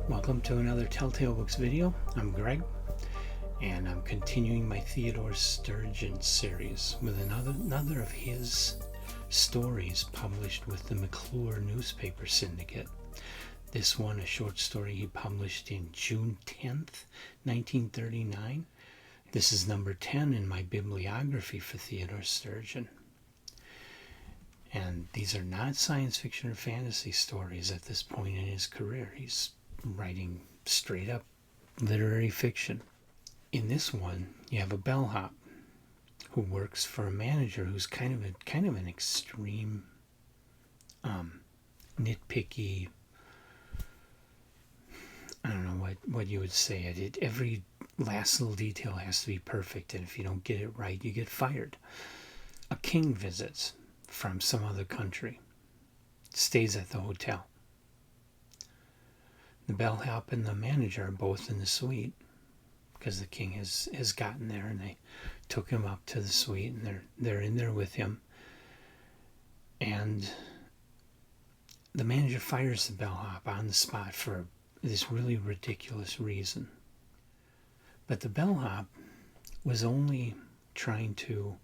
Welcome to another Telltale Books video. I'm Greg, and I'm continuing my Theodore Sturgeon series with another of his stories published with the McClure newspaper syndicate. This one, a short story he published in June 10th, 1939. This is number 10 in my bibliography for Theodore Sturgeon. And these are not science fiction or fantasy stories at this point in his career. He's writing straight up literary fiction. In this one, you have a bellhop who works for a manager who's kind of an extreme, nitpicky. I don't know what you would say. It every last little detail has to be perfect, and if you don't get it right, you get fired. A king visits from some other country, stays at the hotel. The bellhop and the manager are both in the suite because the king has gotten there, and they took him up to the suite, and they're in there with him. And the manager fires the bellhop on the spot for this really ridiculous reason. But the bellhop was only trying to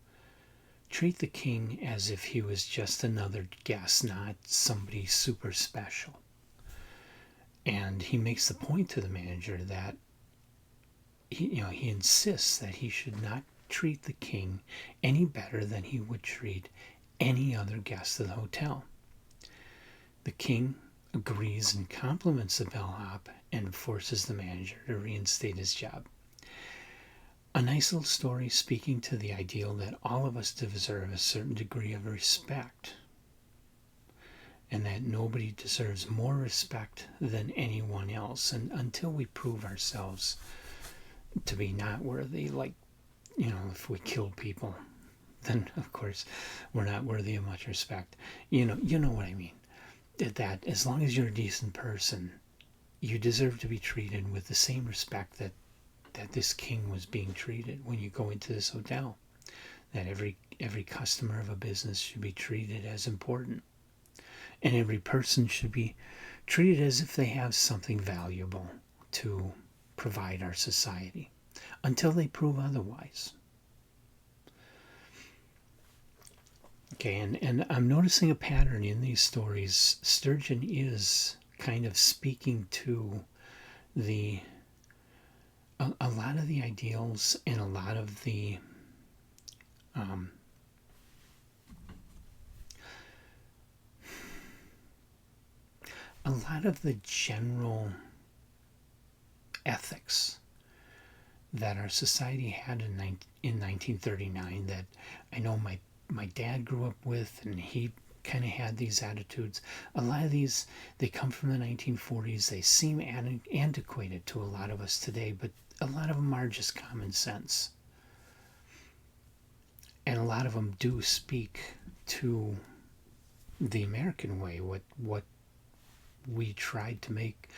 treat the king as if he was just another guest, not somebody super special. And he makes the point to the manager that he insists that he should not treat the king any better than he would treat any other guest of the hotel. The king agrees and compliments the bellhop and forces the manager to reinstate his job. A nice little story speaking to the ideal that all of us deserve a certain degree of respect, and that nobody deserves more respect than anyone else, and until we prove ourselves to be not worthy, like, if we kill people, then of course we're not worthy of much respect. You know what I mean. That as long as you're a decent person, you deserve to be treated with the same respect that this king was being treated when you go into this hotel. That every customer of a business should be treated as important. And every person should be treated as if they have something valuable to provide our society, until they prove otherwise. Okay, and I'm noticing a pattern in these stories. Sturgeon is kind of speaking to a lot of the ideals and a lot of the general ethics that our society had in 1939 that I know my dad grew up with, and he kind of had these attitudes. A lot of these, they come from the 1940s. They seem antiquated to a lot of us today, but a lot of them are just common sense. And a lot of them do speak to the American way, what we've tried to make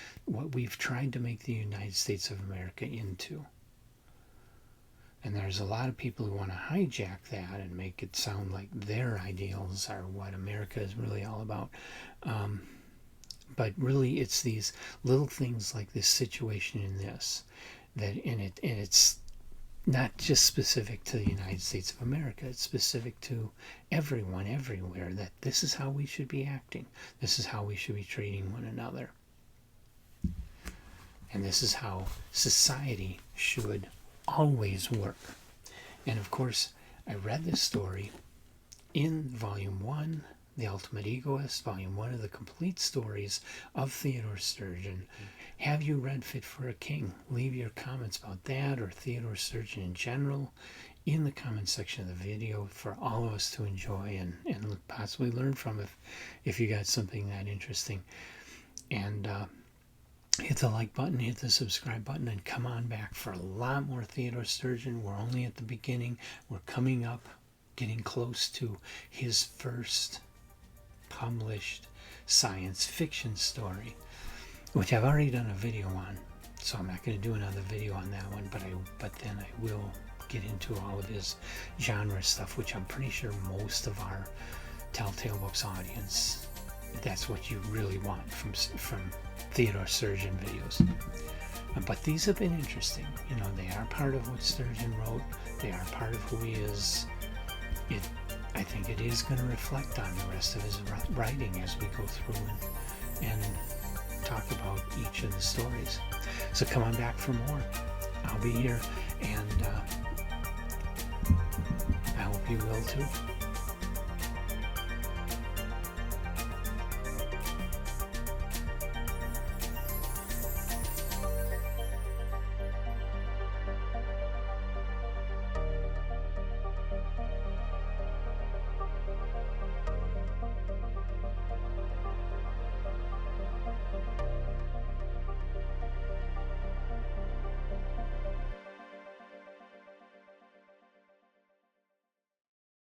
the United States of America into. And there's a lot of people who want to hijack that and make it sound like their ideals are what America is really all about. But really, it's these little things like this situation in this, and it's not just specific to the United States of America. It's specific to everyone, everywhere, that this is how we should be acting. This is how we should be treating one another. And this is how society should always work. And of course, I read this story in Volume 1, The Ultimate Egoist, Volume 1 of the Complete Stories of Theodore Sturgeon. Have you read Fit for a King? Leave your comments about that or Theodore Sturgeon in general in the comment section of the video for all of us to enjoy and possibly learn from if you got something that interesting. And hit the like button, hit the subscribe button, and come on back for a lot more Theodore Sturgeon. We're only at the beginning. We're coming up, getting close to his first published science fiction story, which I've already done a video on, so I'm not going to do another video on that one, but then I will get into all of his genre stuff, which I'm pretty sure most of our Telltale Books audience that's what you really want from Theodore Sturgeon videos. But these have been interesting. You know, they are part of what Sturgeon wrote. They are part of who he is. I think it is going to reflect on the rest of his writing as we go through and talk about each of the stories. So come on back for more. I'll be here, and I hope you will too.